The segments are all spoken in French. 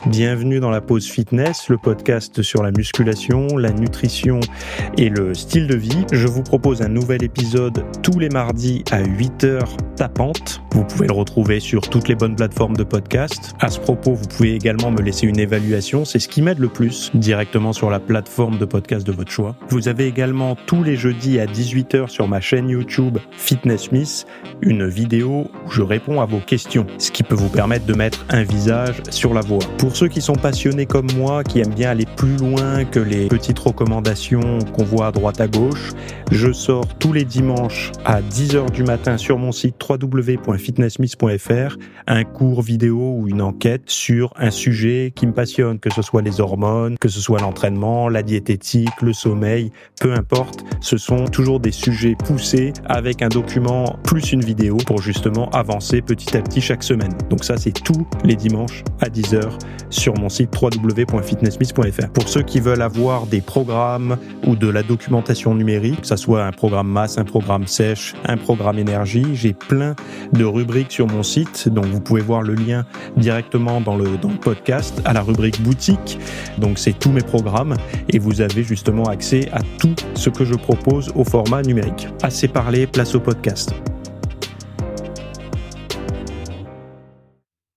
Bienvenue dans la pause fitness, le podcast sur la musculation, la nutrition et le style de vie. Je vous propose un nouvel épisode tous les mardis à 8h tapantes. Vous pouvez le retrouver sur toutes les bonnes plateformes de podcast. À ce propos, vous pouvez également me laisser une évaluation, c'est ce qui m'aide le plus, directement sur la plateforme de podcast de votre choix. Vous avez également tous les jeudis à 18h sur ma chaîne YouTube Fitness Miss, une vidéo où je réponds à vos questions, ce qui peut vous permettre de mettre un visage sur la voix. Pour ceux qui sont passionnés comme moi, qui aiment bien aller plus loin que les petites recommandations qu'on voit à droite à gauche, je sors tous les dimanches à 10h du matin sur mon site www.fitnessmiss.fr un cours vidéo ou une enquête sur un sujet qui me passionne, que ce soit les hormones, que ce soit l'entraînement, la diététique, le sommeil, peu importe, ce sont toujours des sujets poussés avec un document plus une vidéo pour justement avancer petit à petit chaque semaine. Donc ça, c'est tous les dimanches à 10h sur mon site www.fitnessmiss.fr. Pour ceux qui veulent avoir des programmes ou de la documentation numérique, que ce soit un programme masse, un programme sèche, un programme énergie, j'ai plein de rubriques sur mon site, donc vous pouvez voir le lien directement dans le podcast à la rubrique boutique. Donc c'est tous mes programmes et vous avez justement accès à tout ce que je propose au format numérique. Assez parlé, place au podcast.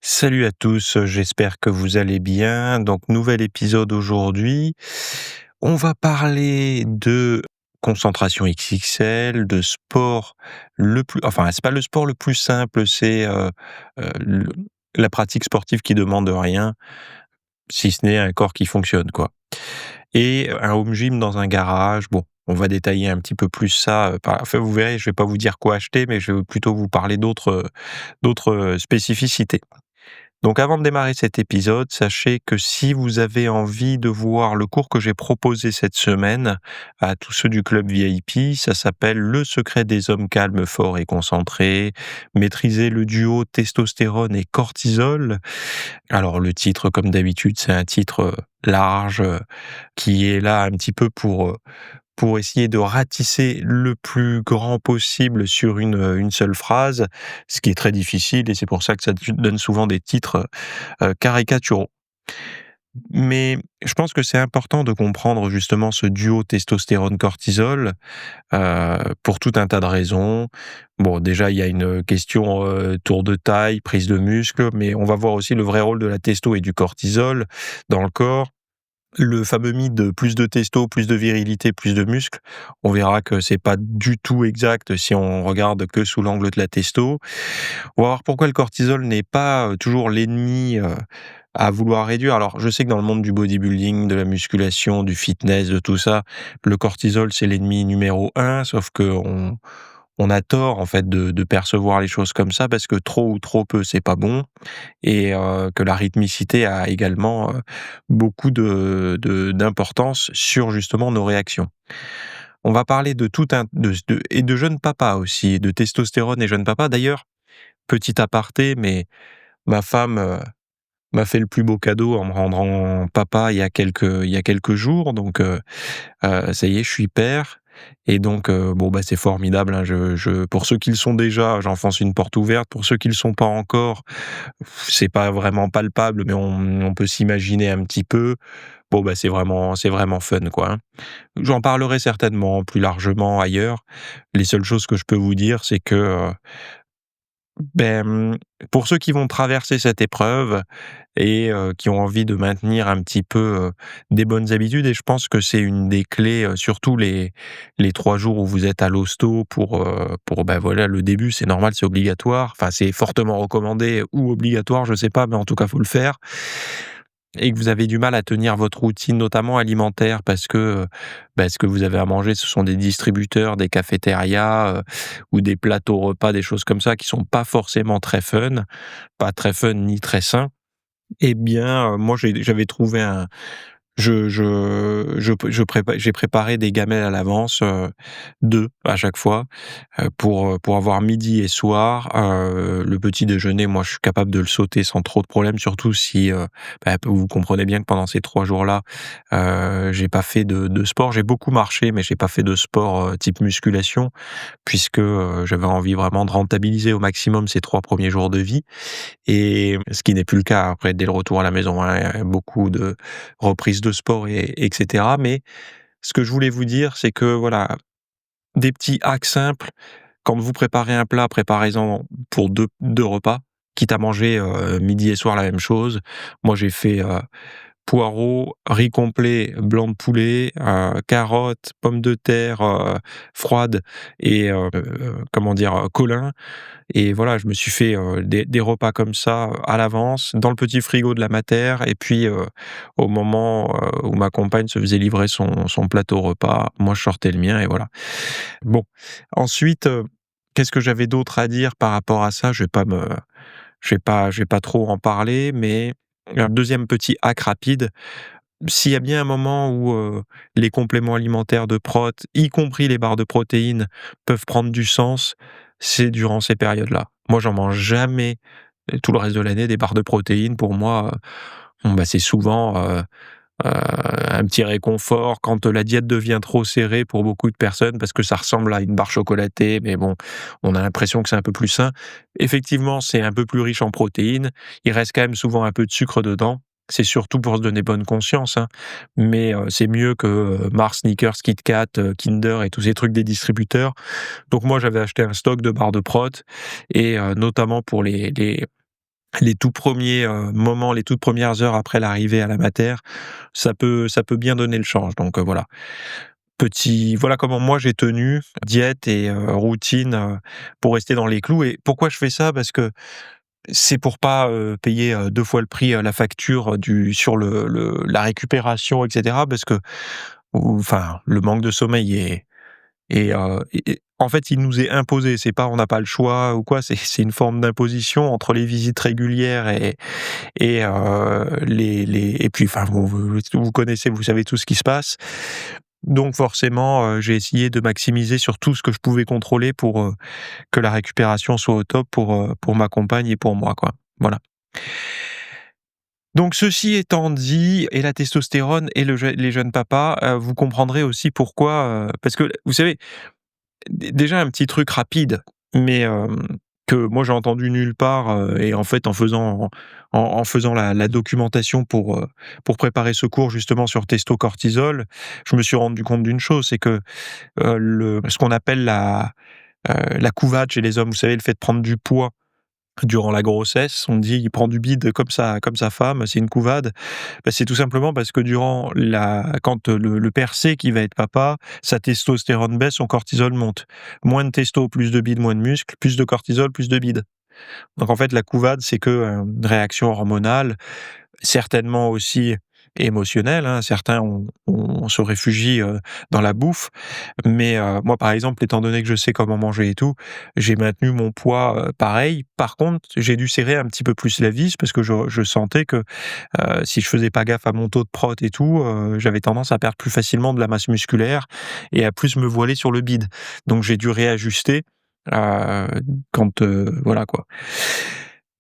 Salut à tous, j'espère que vous allez bien. Donc, nouvel épisode aujourd'hui. On va parler de concentration XXL, de sport c'est pas le sport le plus simple, c'est la pratique sportive qui demande rien, si ce n'est un corps qui fonctionne, quoi. Et un home gym dans un garage. Bon, on va détailler un petit peu plus ça. Enfin, vous verrez, je vais pas vous dire quoi acheter, mais je vais plutôt vous parler d'autres spécificités. Donc avant de démarrer cet épisode, sachez que si vous avez envie de voir le cours que j'ai proposé cette semaine à tous ceux du club VIP, ça s'appelle « Le secret des hommes calmes, forts et concentrés, maîtriser le duo testostérone et cortisol ». Alors le titre, comme d'habitude, c'est un titre large qui est là un petit peu pour essayer de ratisser le plus grand possible sur une seule phrase, ce qui est très difficile et c'est pour ça que ça donne souvent des titres caricaturaux. Mais je pense que c'est important de comprendre justement ce duo testostérone-cortisol pour tout un tas de raisons. Bon, déjà, il y a une question tour de taille, prise de muscle, mais on va voir aussi le vrai rôle de la testo et du cortisol dans le corps. Le fameux mythe de plus de testo, plus de virilité, plus de muscles, on verra que c'est pas du tout exact si on regarde que sous l'angle de la testo. On va voir pourquoi le cortisol n'est pas toujours l'ennemi à vouloir réduire. Alors, je sais que dans le monde du bodybuilding, de la musculation, du fitness, de tout ça, le cortisol, c'est l'ennemi numéro 1, sauf que on a tort, en fait, de percevoir les choses comme ça, parce que trop ou trop peu, c'est pas bon, et que la rythmicité a également beaucoup d'importance sur, justement, nos réactions. On va parler de et de jeunes papas aussi, de testostérone et jeunes papas. D'ailleurs, petit aparté, mais ma femme m'a fait le plus beau cadeau en me rendant papa il y a quelques jours, donc ça y est, je suis père et donc c'est formidable, hein, pour ceux qui le sont déjà, j'enfonce une porte ouverte. Pour ceux qui le sont pas encore, c'est pas vraiment palpable, mais on peut s'imaginer un petit peu. C'est vraiment fun, quoi, hein. J'en parlerai certainement plus largement ailleurs. Les seules choses que je peux vous dire, c'est que pour ceux qui vont traverser cette épreuve et qui ont envie de maintenir un petit peu des bonnes habitudes, et je pense que c'est une des clés, surtout les 3 jours où vous êtes à l'hosto le début, c'est normal, c'est obligatoire. Enfin, c'est fortement recommandé ou obligatoire, je sais pas, mais en tout cas, faut le faire. Et que vous avez du mal à tenir votre routine, notamment alimentaire, parce que, ce que vous avez à manger, ce sont des distributeurs, des cafétérias, ou des plateaux repas, des choses comme ça qui sont pas forcément très fun, pas très fun ni très sains. Eh bien, moi j'avais trouvé J'ai préparé des gamelles à l'avance, 2 à chaque fois, pour avoir midi et soir. Le petit déjeuner, moi, je suis capable de le sauter sans trop de problèmes, surtout si, vous comprenez bien que pendant ces 3 jours-là, j'ai pas fait de sport. J'ai beaucoup marché, mais j'ai pas fait de sport, type musculation puisque, j'avais envie vraiment de rentabiliser au maximum ces 3 premiers jours de vie. Et ce qui n'est plus le cas après dès le retour à la maison, hein. Il y a beaucoup de reprises de sport et cetera. Mais ce que je voulais vous dire, c'est que voilà, des petits hacks simples, quand vous préparez un plat, préparez-en pour deux repas, quitte à manger, midi et soir la même chose. Moi, j'ai fait, poireaux, riz complet, blanc de poulet, carottes, pommes de terre, froides et comment dire? Colin. Et voilà, je me suis fait, des repas comme ça, à l'avance, dans le petit frigo de la mater et puis, au moment, où ma compagne se faisait livrer son plateau repas, moi je sortais le mien et voilà. Bon, ensuite, qu'est-ce que j'avais d'autre à dire par rapport à ça? Je vais pas trop en parler, mais un 2e petit hack rapide, s'il y a bien un moment où, les compléments alimentaires de prot, y compris les barres de protéines, peuvent prendre du sens, c'est durant ces périodes-là. Moi, j'en mange jamais, tout le reste de l'année, des barres de protéines. Pour moi, bon, c'est souvent, un petit réconfort quand, la diète devient trop serrée pour beaucoup de personnes parce que ça ressemble à une barre chocolatée, mais bon, on a l'impression que c'est un peu plus sain. Effectivement, c'est un peu plus riche en protéines. Il reste quand même souvent un peu de sucre dedans. C'est surtout pour se donner bonne conscience, hein, mais c'est mieux que, Mars, Snickers, Kit Kat, Kinder et tous ces trucs des distributeurs. Donc moi, j'avais acheté un stock de barres de prot et notamment pour les tout premiers, moments, les toutes premières heures après l'arrivée à la mater, ça peut bien donner le change. Donc voilà. Voilà comment moi j'ai tenu, diète et routine, pour rester dans les clous. Et pourquoi je fais ça? Parce que c'est pour pas, payer, 2 fois le prix, la facture du sur la récupération et cetera, parce que enfin, le manque de sommeil et en fait, il nous est imposé. C'est pas on n'a pas le choix ou quoi, c'est une forme d'imposition entre les visites régulières et puis enfin, vous connaissez, vous savez tout ce qui se passe. Donc forcément, j'ai essayé de maximiser sur tout ce que je pouvais contrôler pour, que la récupération soit au top pour ma compagne et pour moi, quoi. Voilà. Donc ceci étant dit, et la testostérone et les jeunes papas, vous comprendrez aussi pourquoi, parce que vous savez, déjà un petit truc rapide, mais que moi j'ai entendu nulle part, et en fait en faisant la documentation pour préparer ce cours justement sur testo-cortisol, je me suis rendu compte d'une chose, c'est que, ce qu'on appelle la couvade chez les hommes, vous savez, le fait de prendre du poids durant la grossesse, on dit: «Il prend du bide comme sa femme», c'est une couvade. C'est tout simplement parce que quand, le père sait qu'il va être papa, sa testostérone baisse, son cortisol monte. Moins de testo, plus de bide, moins de muscles, plus de cortisol, plus de bide. Donc en fait, la couvade, c'est que, une réaction hormonale, certainement aussi émotionnelle, hein. Certains on se réfugie, dans la bouffe, mais moi, par exemple, étant donné que je sais comment manger et tout, j'ai maintenu mon poids, pareil. Par contre, j'ai dû serrer un petit peu plus la vis parce que je sentais que, si je faisais pas gaffe à mon taux de prot et tout, j'avais tendance à perdre plus facilement de la masse musculaire et à plus me voiler sur le bide. Donc j'ai dû réajuster, heu, quand, voilà quoi.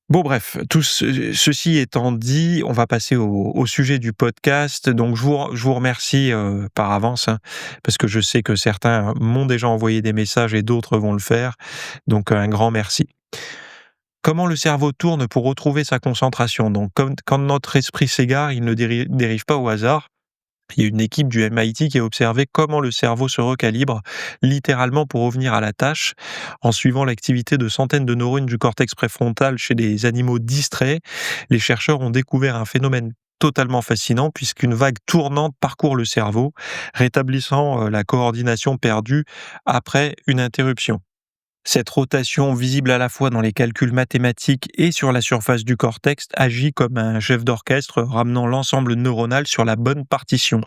Bon bref, ceci étant dit, on va passer au sujet du podcast. Donc je vous remercie, par avance, hein, parce que je sais que certains m'ont déjà envoyé des messages et d'autres vont le faire. Donc un grand merci. Comment le cerveau tourne pour retrouver sa concentration? Donc comme quand notre esprit s'égare, il ne dérive pas au hasard. Il y a une équipe du MIT qui a observé comment le cerveau se recalibre, littéralement pour revenir à la tâche, en suivant l'activité de centaines de neurones du cortex préfrontal chez des animaux distraits. Les chercheurs ont découvert un phénomène totalement fascinant puisqu'une vague tournante parcourt le cerveau, rétablissant la coordination perdue après une interruption. Cette rotation, visible à la fois dans les calculs mathématiques et sur la surface du cortex, agit comme un chef d'orchestre ramenant l'ensemble neuronal sur la bonne partition.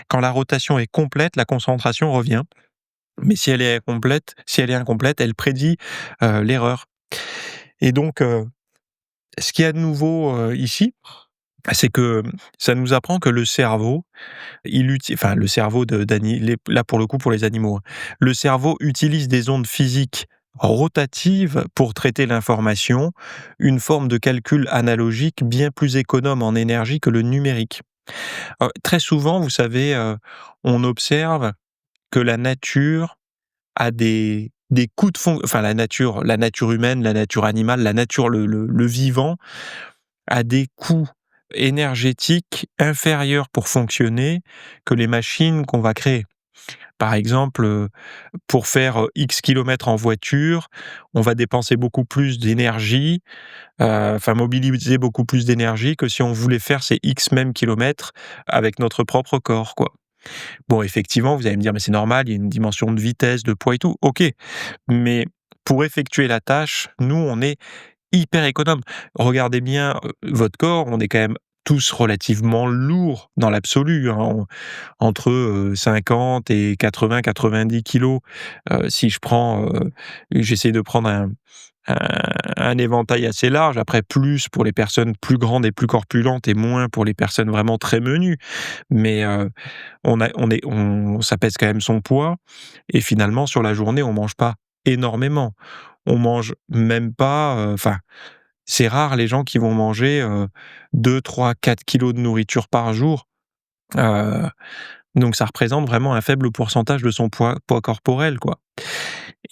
Quand la rotation est complète, la concentration revient. Mais si elle est incomplète, elle prédit l'erreur. Et donc, ce qu'il y a de nouveau ici, C'est que ça nous apprend que le cerveau, enfin le cerveau là pour le coup pour les animaux, hein. Le cerveau utilise des ondes physiques rotatives pour traiter l'information, une forme de calcul analogique bien plus économe en énergie que le numérique. Très souvent, vous savez, on observe que la nature a des coups de fond, enfin la nature humaine, la nature animale, la nature, le vivant a des coûts énergétiques inférieurs pour fonctionner que les machines qu'on va créer. Par exemple, pour faire, X kilomètres en voiture, on va dépenser beaucoup plus d'énergie, enfin mobiliser beaucoup plus d'énergie que si on voulait faire ces X mêmes kilomètres avec notre propre corps, quoi. Bon, effectivement, vous allez me dire: «Mais c'est normal, il y a une dimension de vitesse, de poids et tout». OK, mais pour effectuer la tâche, nous, on est hyper économe. Regardez bien, votre corps, on est quand même tous relativement lourds dans l'absolu, hein, entre, 50 et 80-90 kilogrammes. Si je prends, j'essaie de prendre un un éventail assez large, après plus pour les personnes plus grandes et plus corpulentes et moins pour les personnes vraiment très menues. Mais, ça pèse quand même son poids et finalement sur la journée, on mange pas énormément. On mange même pas, enfin, c'est rare les gens qui vont manger, 2-3-4 kilogrammes de nourriture par jour, heu, donc ça représente vraiment un faible pourcentage de son poids corporel, quoi,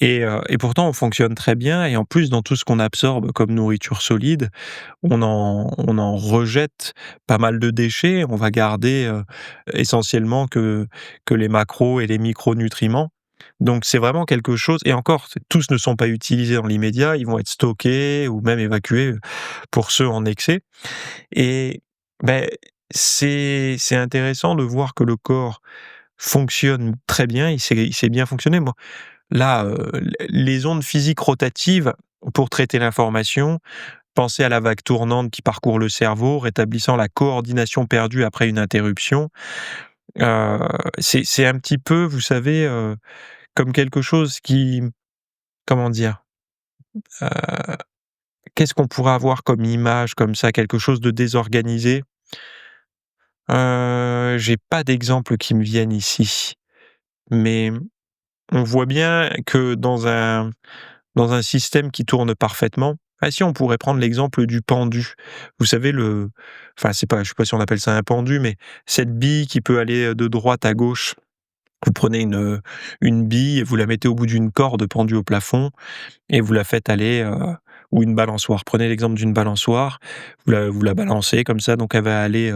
et pourtant on fonctionne très bien et en plus dans tout ce qu'on absorbe comme nourriture solide, on en rejette pas mal de déchets. On va garder, essentiellement que les macros et les micronutriments. Donc c'est vraiment quelque chose, et encore, tous ne sont pas utilisés dans l'immédiat, ils vont être stockés ou même évacués, pour ceux en excès, et beh, c'est intéressant de voir que le corps fonctionne très bien, il sait bien fonctionner. Moi, là, les ondes physiques rotatives pour traiter l'information, pensez à la vague tournante qui parcourt le cerveau, rétablissant la coordination perdue après une interruption. Heu, c'est un petit peu, vous savez, comme quelque chose qui, comment dire? Heu, Qu'est-ce qu'on pourrait avoir comme image comme ça, quelque chose de désorganisé? J'ai pas d'exemple qui me viennent ici, mais on voit bien que dans un système qui tourne parfaitement, ah si, on pourrait prendre l'exemple du pendu. Vous savez, enfin c'est pas, je sais pas si on appelle ça un pendu, mais cette bille qui peut aller de droite à gauche. Vous prenez une bille et vous la mettez au bout d'une corde pendue au plafond et vous la faites aller, ou une balançoire. Prenez l'exemple d'une balançoire, vous la balancez comme ça, donc elle va aller,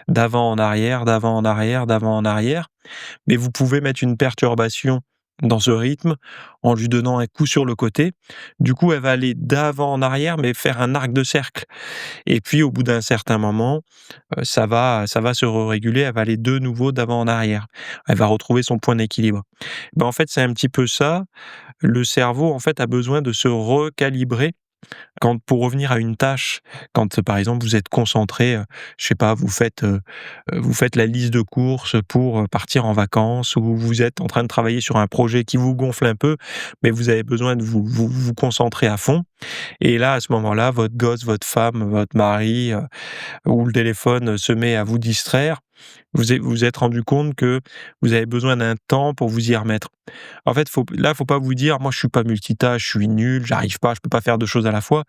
d'avant en arrière, d'avant en arrière, d'avant en arrière. Mais vous pouvez mettre une perturbation dans ce rythme en lui donnant un coup sur le côté. Du coup, elle va aller d'avant en arrière, mais faire un arc de cercle, et puis au bout d'un certain moment, ça va se réguler, elle va aller de nouveau d'avant en arrière. Elle va retrouver son point d'équilibre. Ben, en fait, c'est un petit peu ça. Le cerveau, en fait, a besoin de se recalibrer quand, pour revenir à une tâche, quand, par exemple, vous êtes concentré, je sais pas, vous faites la liste de courses pour, partir en vacances, ou vous êtes en train de travailler sur un projet qui vous gonfle un peu, mais vous avez besoin de vous concentrer à fond, et là, à ce moment-là, votre gosse, votre femme, votre mari, ou le téléphone se met à vous distraire, vous êtes rendu compte que vous avez besoin d'un temps pour vous y remettre. En fait, faut pas vous dire: «Moi, je suis pas multitâche, je suis nul, j'arrive pas, je peux pas faire 2 choses à la fois».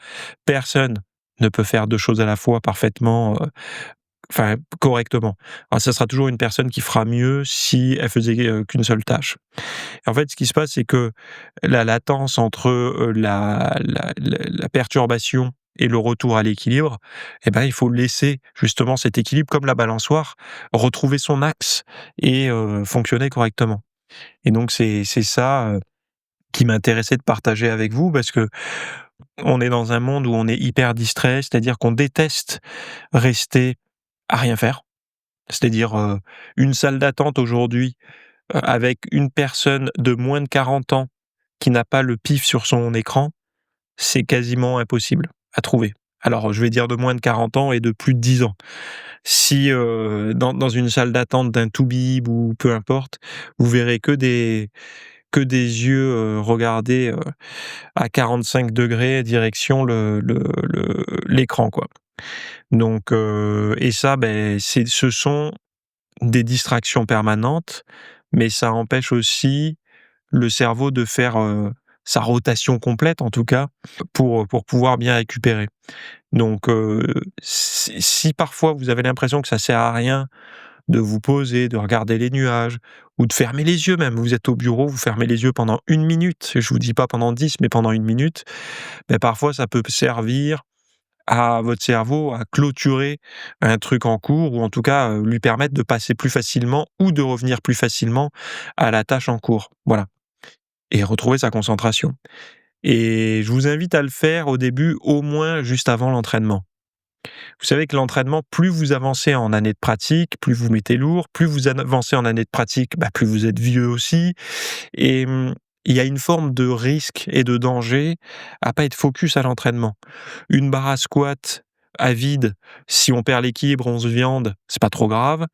Personne ne peut faire 2 choses à la fois parfaitement, enfin correctement. Alors ça sera toujours une personne qui fera mieux si elle faisait, qu'une seule tâche. En fait, ce qui se passe, c'est que la latence entre, la perturbation et le retour à l'équilibre, eh ben, il faut laisser justement cet équilibre comme la balançoire, retrouver son axe et fonctionner correctement. Et donc c'est ça, qui m'intéressait de partager avec vous, parce que on est dans un monde où on est hyper distrait, c'est-à-dire qu'on déteste rester à rien faire. C'est-à-dire, une salle d'attente aujourd'hui, avec une personne de moins de 40 ans qui n'a pas le pif sur son écran, c'est quasiment impossible à trouver. Alors, je vais dire de moins de 40 ans et de plus de 10 ans. Si, dans une salle d'attente d'un Toubib ou peu importe, vous verrez que des yeux, regarder, à 45 degrés direction l'écran, quoi. Donc et ça, ce sont des distractions permanentes, mais ça empêche aussi le cerveau de faire, sa rotation complète en tout cas, pour pouvoir bien récupérer. Donc si parfois vous avez l'impression que ça sert à rien de vous poser, de regarder les nuages ou de fermer les yeux même, vous êtes au bureau, vous fermez les yeux pendant 1 minute, je vous dis pas pendant 10 mais pendant 1 minute, parfois ça peut servir à votre cerveau à clôturer un truc en cours ou en tout cas, lui permettre de passer plus facilement ou de revenir plus facilement à la tâche en cours. Voilà, et retrouver sa concentration. Et je vous invite à le faire au début, au moins juste avant l'entraînement. Vous savez que l'entraînement, plus vous avancez en années de pratique, plus vous mettez lourd, plus vous avancez en années de pratique, plus vous êtes vieux aussi. Et il y a une forme de risque et de danger à pas être focus à l'entraînement. Une barre à squat à vide, si on perd l'équilibre, on se viande, c'est pas trop grave.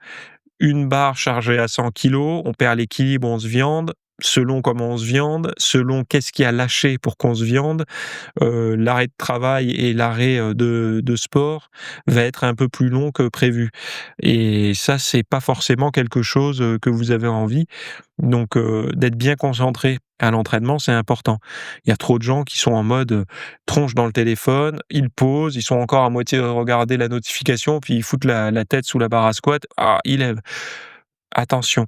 Une barre chargée à 100 kilos, on perd l'équilibre, on se viande. Selon comment on se viande, selon qu'est-ce qui a lâché pour qu'on se viande, l'arrêt de travail et l'arrêt, de sport va être un peu plus long que prévu et ça, c'est pas forcément quelque chose, que vous avez envie donc d'être bien concentré à l'entraînement, c'est important. Il y a trop de gens qui sont en mode, tronche dans le téléphone, ils posent, ils sont encore à moitié à regarder la notification, puis ils foutent la tête sous la barre à squat. Ah, ils lèvent. Attention,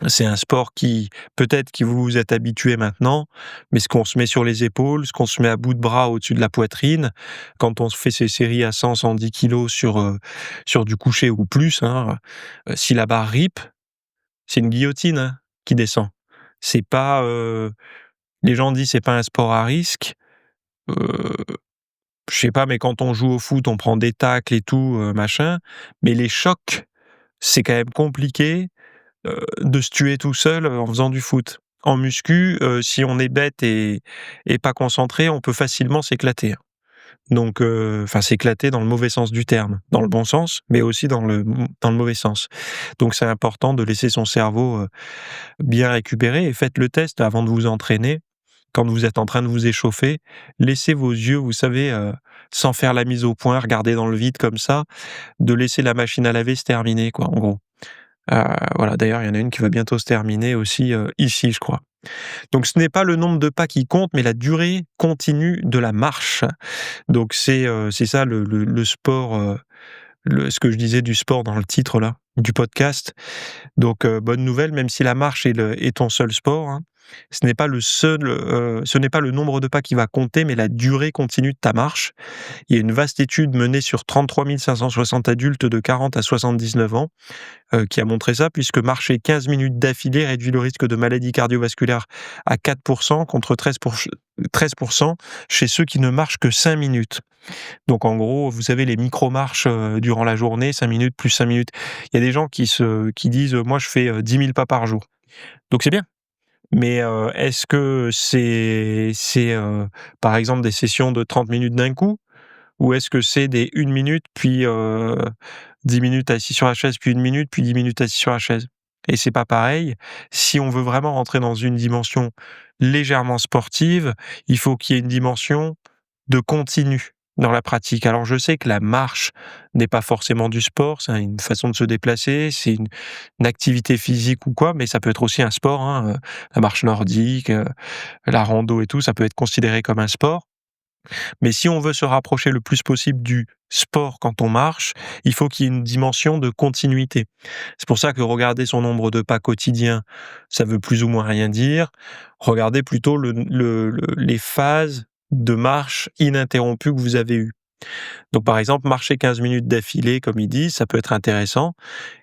c'est un sport qui peut-être que vous vous êtes habitué maintenant, mais ce qu'on se met sur les épaules, ce qu'on se met à bout de bras au-dessus de la poitrine, quand on se fait ces séries à 100-110 kilos sur du coucher ou plus, hein, si la barre rip, c'est une guillotine, hein, qui descend. C'est pas, les gens disent: «C'est pas un sport à risque», heu, je sais pas, mais quand on joue au foot, on prend des tacles et tout, machin, mais les chocs, c'est quand même compliqué de se tuer tout seul, en faisant du foot. En muscu, si on est bête et pas concentré, on peut facilement s'éclater, hein. Donc enfin s'éclater dans le mauvais sens du terme, dans le bon sens, mais aussi dans le mauvais sens. Donc c'est important de laisser son cerveau, bien récupérer et faites le test avant de vous entraîner. Quand vous êtes en train de vous échauffer, laissez vos yeux, vous savez, sans faire la mise au point, regarder dans le vide comme ça, de laisser la machine à laver se terminer quoi, en gros. Voilà, d'ailleurs, il y en a une qui va bientôt se terminer aussi, ici, je crois. Donc ce n'est pas le nombre de pas qui compte, mais la durée continue de la marche. Donc c'est ça le sport, ce que je disais du sport dans le titre là, du podcast. Donc bonne nouvelle, même si la marche est ton seul sport, hein, ce n'est pas le nombre de pas qui va compter, mais la durée continue de ta marche. Il y a une vaste étude menée sur 33 560 adultes de 40 à 79 ans qui a montré ça, puisque marcher 15 minutes d'affilée réduit le risque de maladie cardiovasculaire à 4% contre 13% chez ceux qui ne marchent que 5 minutes. Donc en gros, vous savez, les micro-marches durant la journée, 5 minutes plus 5 minutes. Il y a des gens qui disent moi je fais 10 000 pas par jour. Donc c'est bien. Mais est-ce que c'est par exemple des sessions de 30 minutes d'un coup? Ou est-ce que c'est des 1 minute, puis 10 minutes assis sur la chaise, puis 1 minute, puis 10 minutes assis sur la chaise? Et c'est pas pareil. Si on veut vraiment rentrer dans une dimension légèrement sportive, il faut qu'il y ait une dimension de continu dans la pratique. Alors je sais que la marche n'est pas forcément du sport, c'est une façon de se déplacer, c'est une activité physique ou quoi, mais ça peut être aussi un sport, hein, la marche nordique, la rando et tout, ça peut être considéré comme un sport. Mais si on veut se rapprocher le plus possible du sport quand on marche, il faut qu'il y ait une dimension de continuité. C'est pour ça que regarder son nombre de pas quotidiens, ça veut plus ou moins rien dire. Regardez plutôt les phases de marche ininterrompues que vous avez eues. Donc par exemple, marcher 15 minutes d'affilée, comme ils disent, ça peut être intéressant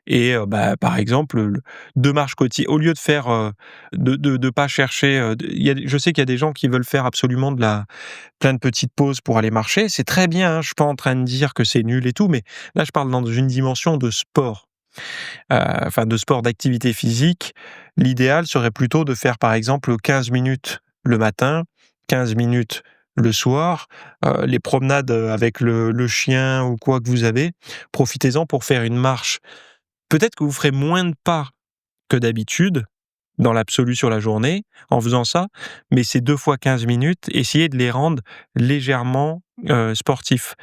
et par exemple, 2 marches quoti au lieu de faire, de pas chercher, je sais qu'il y a des gens qui veulent faire absolument plein de petites pauses pour aller marcher. C'est très bien, hein, je suis pas en train de dire que c'est nul et tout, mais là, je parle dans une dimension de sport, enfin de sport, d'activité physique. L'idéal serait plutôt de faire, par exemple, 15 minutes le matin, 15 minutes le soir, les promenades, avec le chien ou quoi que vous avez, profitez-en pour faire une marche. Peut-être que vous ferez moins de pas que d'habitude, dans l'absolu sur la journée en faisant ça, mais ces 2 fois 15 minutes, essayez de les rendre légèrement, sportifs.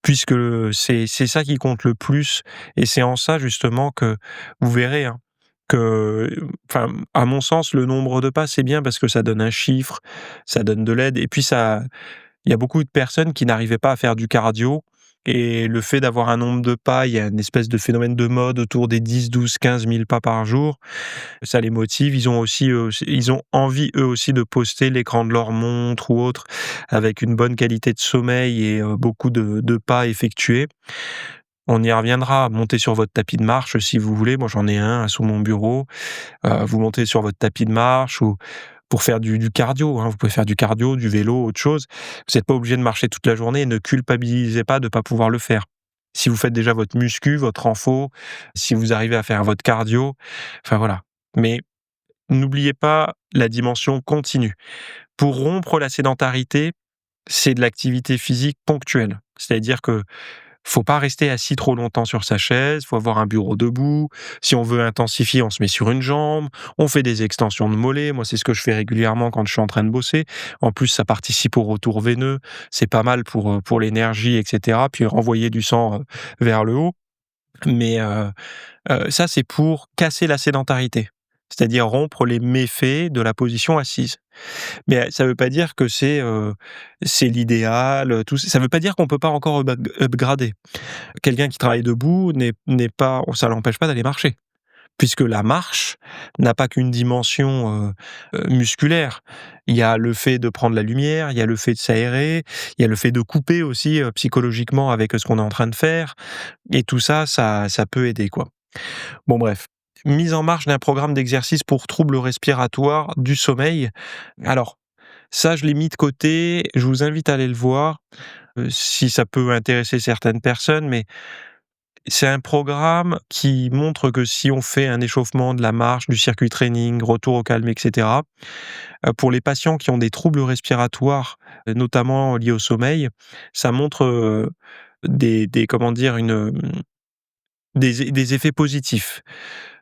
Puisque c'est ça qui compte le plus et c'est en ça justement que vous verrez, hein, que enfin, à mon sens, le nombre de pas, c'est bien parce que ça donne un chiffre, ça donne de l'aide et puis ça il y a beaucoup de personnes qui n'arrivaient pas à faire du cardio et le fait d'avoir un nombre de pas, il y a une espèce de phénomène de mode autour des 10, 12, 15 000 pas par jour. Ça les motive. Ils ont aussi, ils ont envie eux aussi de poster l'écran de leur montre ou autre avec une bonne qualité de sommeil et beaucoup de pas effectués. On y reviendra, montez sur votre tapis de marche si vous voulez. Moi, j'en ai un sous mon bureau. Vous montez sur votre tapis de marche ou pour faire du cardio, hein. Vous pouvez faire du cardio, du vélo, autre chose. Vous n'êtes pas obligé de marcher toute la journée et ne culpabilisez pas de ne pas pouvoir le faire. Si vous faites déjà votre muscu, votre renfo, si vous arrivez à faire votre cardio, enfin voilà. Mais n'oubliez pas la dimension continue. Pour rompre la sédentarité, c'est de l'activité physique ponctuelle. C'est-à-dire que faut pas rester assis trop longtemps sur sa chaise, faut avoir un bureau debout. Si on veut intensifier, on se met sur une jambe, on fait des extensions de mollets. Moi, c'est ce que je fais régulièrement quand je suis en train de bosser. En plus, ça participe au retour veineux. C'est pas mal pour l'énergie, et cetera. Puis renvoyer du sang vers le haut. Mais ça, c'est pour casser la sédentarité, c'est-à-dire rompre les méfaits de la position assise. Mais ça veut pas dire que c'est l'idéal, tout ça veut pas dire qu'on peut pas encore upgrader. Quelqu'un qui travaille debout n'est pas ça l'empêche pas d'aller marcher, puisque la marche n'a pas qu'une dimension, musculaire. Il y a le fait de prendre la lumière, il y a le fait de s'aérer, il y a le fait de couper aussi, psychologiquement avec ce qu'on est en train de faire et tout ça, ça peut aider, quoi. Bon bref, mise en marche d'un programme d'exercice pour troubles respiratoires du sommeil. Alors, ça, je l'ai mis de côté, je vous invite à aller le voir, si ça peut intéresser certaines personnes, mais c'est un programme qui montre que si on fait un échauffement, de la marche, du circuit training, retour au calme, et cetera, pour les patients qui ont des troubles respiratoires, notamment liés au sommeil, ça montre, des comment dire? Des effets positifs.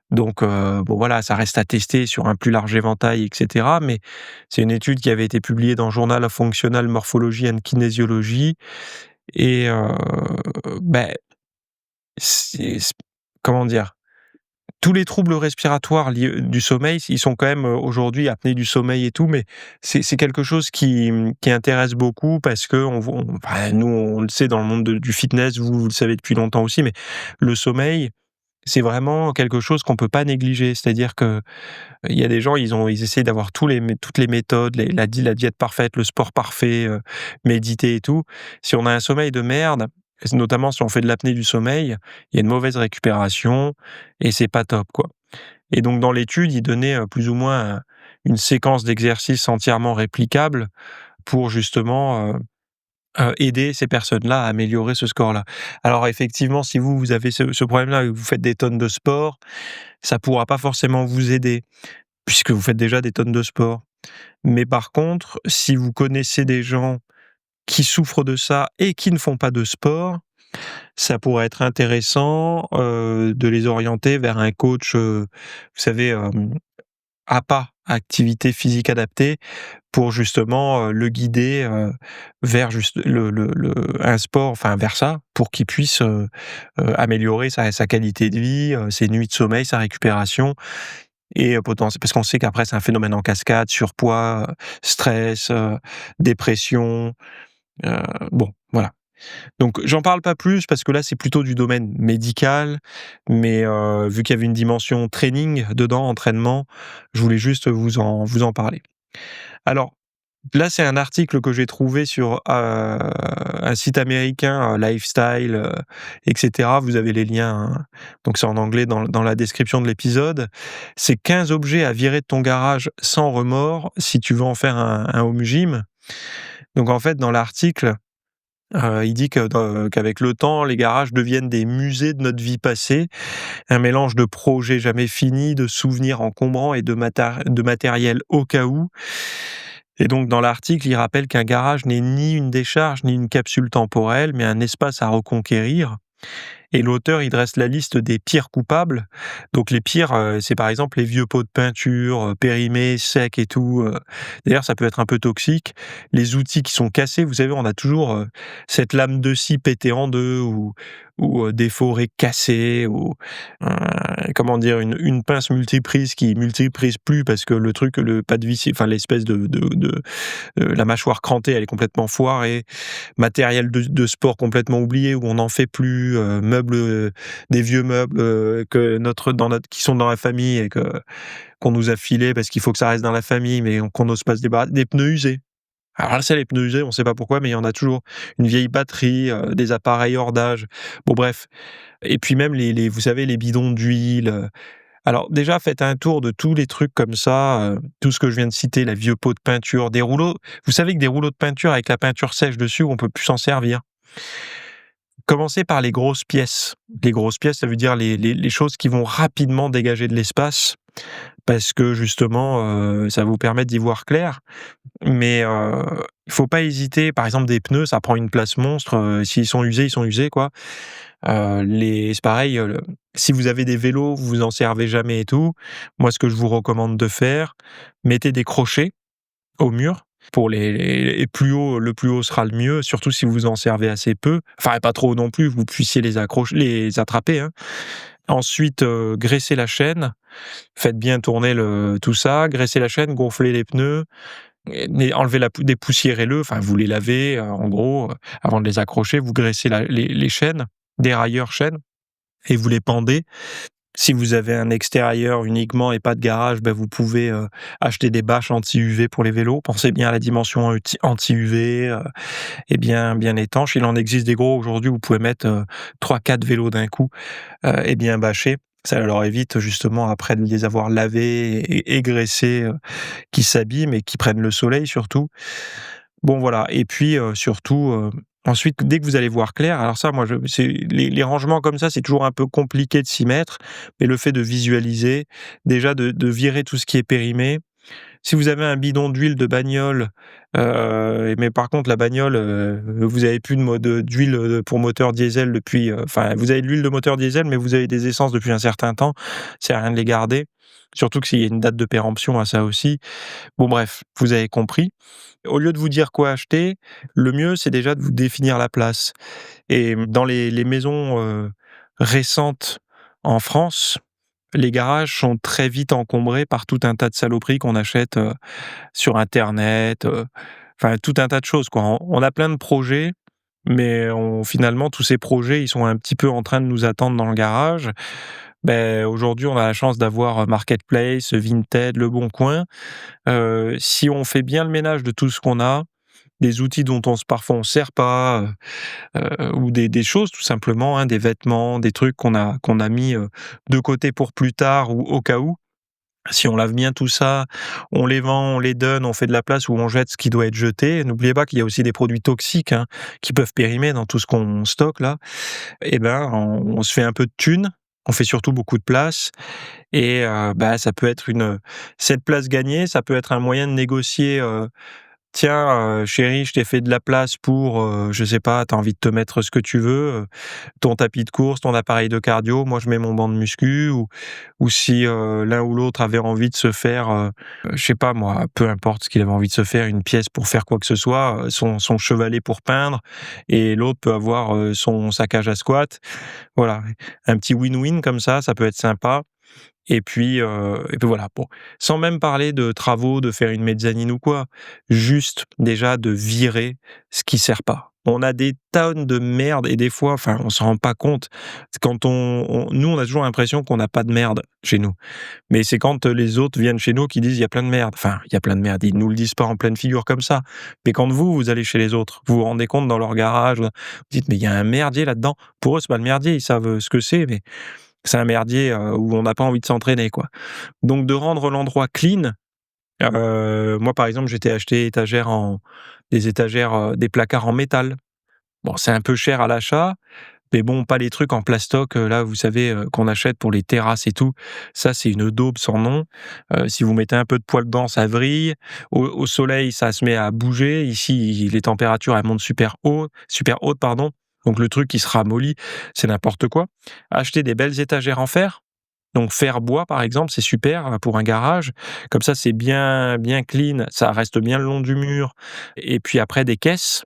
Donc bon voilà, ça reste à tester sur un plus large éventail et cetera, mais c'est une étude qui avait été publiée dans Journal of Functional Morphology and Kinesiology et beh, c'est comment dire? Tous les troubles respiratoires liés du sommeil, ils sont quand même, aujourd'hui apnée du sommeil et tout, mais c'est quelque chose qui intéresse beaucoup parce qu'on voit enfin nous on le sait dans le monde du fitness, vous le savez depuis longtemps aussi, mais le sommeil, c'est vraiment quelque chose qu'on peut pas négliger. C'est-à-dire que il y a des gens, ils essayent d'avoir toutes les méthodes, la diète parfaite, le sport parfait, méditer et tout. Si on a un sommeil de merde, notamment si on fait de l'apnée du sommeil, il y a une mauvaise récupération et c'est pas top, quoi. Et donc dans l'étude, ils donnaient, plus ou moins une séquence d'exercices entièrement réplicable pour justement, aider ces personnes-là à améliorer ce score-là. Alors effectivement, si vous avez ce problème-là et que vous faites des tonnes de sport, ça pourra pas forcément vous aider, puisque vous faites déjà des tonnes de sport. Mais par contre, si vous connaissez des gens qui souffrent de ça et qui ne font pas de sport, ça pourrait être intéressant, de les orienter vers un coach, vous savez, APA, activité physique adaptée, pour justement, le guider, vers juste un sport, enfin vers ça, pour qu'il puisse, améliorer sa qualité de vie, ses nuits de sommeil, sa récupération et parce qu'on sait qu'après c'est un phénomène en cascade, surpoids, stress, dépression, bon, voilà. Donc j'en parle pas plus parce que là, c'est plutôt du domaine médical, mais vu qu'il y avait une dimension training dedans, entraînement, je voulais juste vous en parler. Alors, là, c'est un article que j'ai trouvé sur, un site américain, Lifestyle, et cetera. Vous avez les liens, hein, donc c'est en anglais dans la description de l'épisode. C'est 15 objets à virer de ton garage sans remords si tu veux en faire un home gym. Donc en fait, dans l'article, il dit qu'avec le temps, les garages deviennent des musées de notre vie passée, un mélange de projets jamais finis, de souvenirs encombrants et de matériel au cas où. Et donc dans l'article, il rappelle qu'un garage n'est ni une décharge, ni une capsule temporelle, mais un espace à reconquérir. et l'auteur, il dresse la liste des pires coupables. Donc les pires, c'est par exemple les vieux pots de peinture, périmés, secs et tout, d'ailleurs ça peut être un peu toxique. Les outils qui sont cassés, vous savez, on a toujours, cette lame de scie pétée en 2 ou des forêts cassées ou, comment dire? Une pince multiprise qui multiprise plus parce que le pas de vis, enfin l'espèce la mâchoire crantée, elle est complètement foirée. Matériel de sport complètement oublié où on n'en fait plus, meubles, des vieux meubles, qui sont dans la famille et qu'on nous a filés parce qu'il faut que ça reste dans la famille, mais qu'on n'ose pas se débarrasser. Des pneus usés. Alors là, c'est les pneus usés, on ne sait pas pourquoi, mais il y en a toujours. Une vieille batterie, des appareils hors d'âge. Bon bref, et puis même les vous savez, les bidons d'huile, alors déjà, faites un tour de tous les trucs comme ça, tout ce que je viens de citer, les vieux pots de peinture, des rouleaux. Vous savez que des rouleaux de peinture avec la peinture sèche dessus, on peut plus s'en servir. Commencez par les grosses pièces. Les grosses pièces, ça veut dire les choses qui vont rapidement dégager de l'espace parce que justement, ça va vous permettre d'y voir clair. Mais il faut pas hésiter. Par exemple, des pneus, ça prend une place monstre, s'ils sont usés, ils sont usés, quoi. C'est pareil, si vous avez des vélos, vous vous en servez jamais et tout, moi ce que je vous recommande de faire, mettez des crochets au mur pour et plus haut le plus haut sera le mieux, surtout si vous en servez assez peu, enfin pas trop non plus, vous puissiez les attraper, hein. Ensuite, graissez la chaîne, faites bien tourner tout ça, graissez la chaîne, gonflez les pneus, et enlevez dépoussiérez-le, enfin vous les lavez, en gros, avant de les accrocher, vous graissez les chaînes, des railleurs chaînes et vous les pendez. Si vous avez un extérieur uniquement et pas de garage, bah, vous pouvez, acheter des bâches anti-UV pour les vélos. Pensez bien à la dimension anti-UV, et bien étanche. Il en existe des gros aujourd'hui, vous pouvez mettre, 3-4 vélos d'un coup, et bien bâchés. Ça leur évite justement après de les avoir lavés et graissés, qui s'abîment et qui prennent le soleil surtout. Bon voilà, et puis, surtout, ensuite dès que vous allez voir clair, alors ça moi c'est les rangements comme ça, c'est toujours un peu compliqué de s'y mettre, mais le fait de visualiser, déjà de virer tout ce qui est périmé. Si vous avez un bidon d'huile de bagnole, mais par contre la bagnole, vous avez plus d'huile, pour moteur diesel depuis, enfin vous avez de l'huile de moteur diesel, mais vous avez des essences depuis un certain temps, ça sert à rien de les garder. Surtout que s'il y a une date de péremption à ça aussi. Bon bref, vous avez compris. Au lieu de vous dire quoi acheter, le mieux c'est déjà de vous définir la place. Et dans les maisons, récentes en France, les garages sont très vite encombrés par tout un tas de saloperies qu'on achète, sur internet, enfin tout un tas de choses, quoi. On a plein de projets, mais finalement tous ces projets, ils sont un petit peu en train de nous attendre dans le garage. Aujourd'hui, on a la chance d'avoir, Marketplace, Vinted, Le Bon Coin. Si on fait bien le ménage de tout ce qu'on a, des outils dont parfois on ne sert pas, ou des choses tout simplement, hein, des vêtements, des trucs qu'on a mis, de côté pour plus tard ou au cas où. Si on lave bien tout ça, on les vend, on les donne, on fait de la place où on jette ce qui doit être jeté. N'oubliez pas qu'il y a aussi des produits toxiques, hein, qui peuvent périmer dans tout ce qu'on stocke là. Et ben, on se fait un peu de thunes, on fait surtout beaucoup de place et ça peut être cette place gagnée, ça peut être un moyen de négocier, «Tiens, chérie, je t'ai fait de la place pour, je sais pas, tu as envie de te mettre ce que tu veux, ton tapis de course, ton appareil de cardio, moi je mets mon banc de muscu» ou si, l'un ou l'autre avait envie de se faire, je sais pas moi, peu importe ce qu'il avait envie de se faire, une pièce pour faire quoi que ce soit, son chevalet pour peindre et l'autre peut avoir, son sac à squat. Voilà, un petit win-win comme ça peut être sympa. Et puis voilà, bon, sans même parler de travaux, de faire une mezzanine ou quoi, juste déjà de virer ce qui sert pas. On a des tonnes de merde et des fois, enfin, on s'en rend pas compte. Quand nous, on a toujours l'impression qu'on n'a pas de merde chez nous. Mais c'est quand les autres viennent chez nous qui disent il y a plein de merde. Enfin, il y a plein de merde. Ils nous le disent pas en pleine figure comme ça. Mais quand vous allez chez les autres, vous vous rendez compte dans leur garage, vous dites mais il y a un merdier là-dedans. Pour eux, c'est pas le merdier, ils savent ce que c'est, mais c'est un merdier, où on n'a pas envie de s'entraîner, quoi. Donc de rendre l'endroit clean, moi, par exemple, j'étais acheté des étagères, des placards en métal. Bon, c'est un peu cher à l'achat, mais bon, pas les trucs en plastoc, là, vous savez, qu'on achète pour les terrasses et tout. Ça, c'est une daube sans nom. Si vous mettez un peu de poil dedans, ça vrille. Au soleil, ça se met à bouger. Ici, les températures, elles montent super hautes, pardon. Donc le truc qui se ramollit, c'est n'importe quoi. Acheter des belles étagères en fer, donc fer bois par exemple, c'est super pour un garage. Comme ça, c'est bien clean, ça reste bien le long du mur. Et puis après des caisses,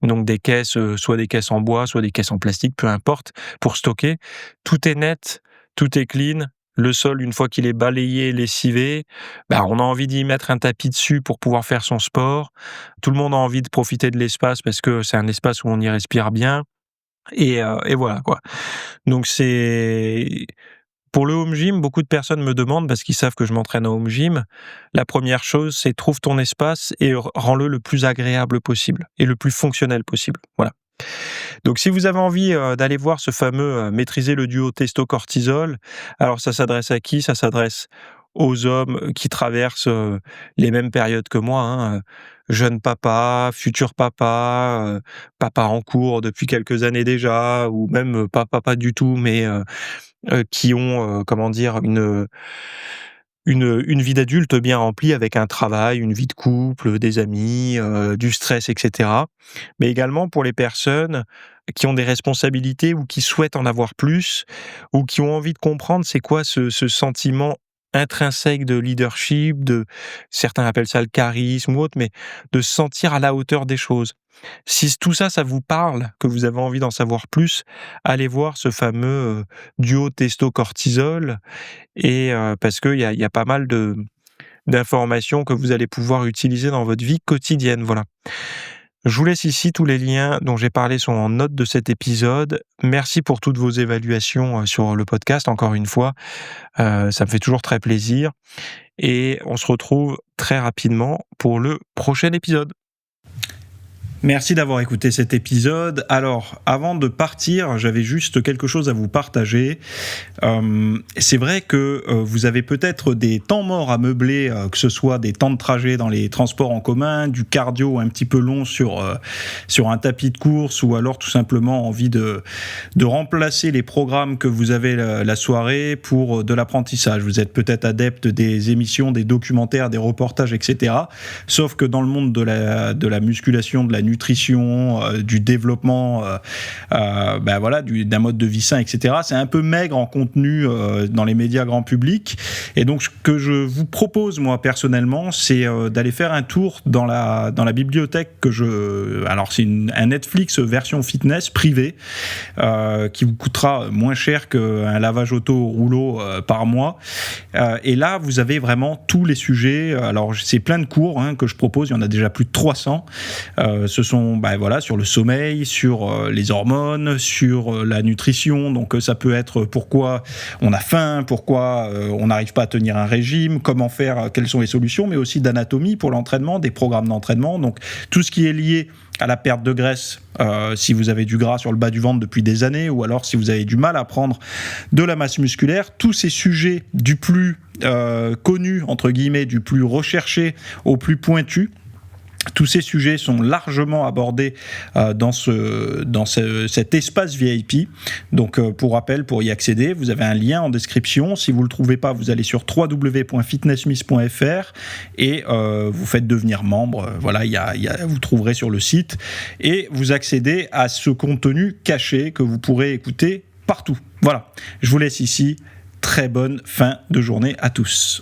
donc des caisses, soit des caisses en bois, soit des caisses en plastique, peu importe, pour stocker. Tout est net, tout est clean. Le sol, une fois qu'il est balayé, lessivé, on a envie d'y mettre un tapis dessus pour pouvoir faire son sport. Tout le monde a envie de profiter de l'espace parce que c'est un espace où on y respire bien. Et voilà quoi. Donc c'est pour le home gym, beaucoup de personnes me demandent, parce qu'ils savent que je m'entraîne au home gym, la première chose, c'est trouve ton espace et rends-le le plus agréable possible et le plus fonctionnel possible. Voilà. Donc si vous avez envie d'aller voir ce fameux maîtriser le duo testo-cortisol, alors ça s'adresse à qui? Ça s'adresse aux hommes qui traversent les mêmes périodes que moi, hein, jeune papa, futur papa, papa en cours depuis quelques années déjà, ou même pas papa du tout, mais qui ont, comment dire, une vie d'adulte bien remplie avec un travail, une vie de couple, des amis, du stress, et cetera. Mais également pour les personnes qui ont des responsabilités ou qui souhaitent en avoir plus, ou qui ont envie de comprendre c'est quoi ce sentiment intrinsèque de leadership, certains appellent ça le charisme ou autre, mais de se sentir à la hauteur des choses. Si tout ça, ça vous parle, que vous avez envie d'en savoir plus, allez voir ce fameux, duo testo-cortisol et parce qu'il y a pas mal d'informations que vous allez pouvoir utiliser dans votre vie quotidienne, voilà. Je vous laisse ici, tous les liens dont j'ai parlé sont en note de cet épisode. Merci pour toutes vos évaluations, sur le podcast, encore une fois, ça me fait toujours très plaisir et on se retrouve très rapidement pour le prochain épisode. Merci d'avoir écouté cet épisode. Alors, avant de partir, j'avais juste quelque chose à vous partager. C'est vrai que vous avez peut-être des temps morts à meubler, que ce soit des temps de trajet dans les transports en commun, du cardio un petit peu long sur un tapis de course, ou alors tout simplement envie de remplacer les programmes que vous avez la soirée pour de l'apprentissage. Vous êtes peut-être adepte des émissions, des documentaires, des reportages, etc. Sauf que dans le monde de la musculation, de la nutrition, du développement, d'un mode de vie sain, etc. C'est un peu maigre en contenu dans les médias grand public. Et donc, ce que je vous propose, moi, personnellement, c'est d'aller faire un tour dans la bibliothèque alors, c'est un Netflix version fitness privée qui vous coûtera moins cher qu'un lavage auto au rouleau par mois. Et là, vous avez vraiment tous les sujets. Alors, c'est plein de cours que je propose. Il y en a déjà plus de 300. Ce sont sur le sommeil, sur les hormones, sur la nutrition. Donc ça peut être pourquoi on a faim, pourquoi on n'arrive pas à tenir un régime, comment faire, quelles sont les solutions, mais aussi d'anatomie pour l'entraînement, des programmes d'entraînement. Donc tout ce qui est lié à la perte de graisse, si vous avez du gras sur le bas du ventre depuis des années, ou alors si vous avez du mal à prendre de la masse musculaire, tous ces sujets du plus connu, entre guillemets, du plus recherché au plus pointu, tous ces sujets sont largement abordés dans cet espace VIP. Donc, pour rappel, pour y accéder, vous avez un lien en description. Si vous ne le trouvez pas, vous allez sur www.fitnessmiss.fr et vous faites devenir membre. Voilà, vous trouverez sur le site et vous accédez à ce contenu caché que vous pourrez écouter partout. Voilà, je vous laisse ici. Très bonne fin de journée à tous.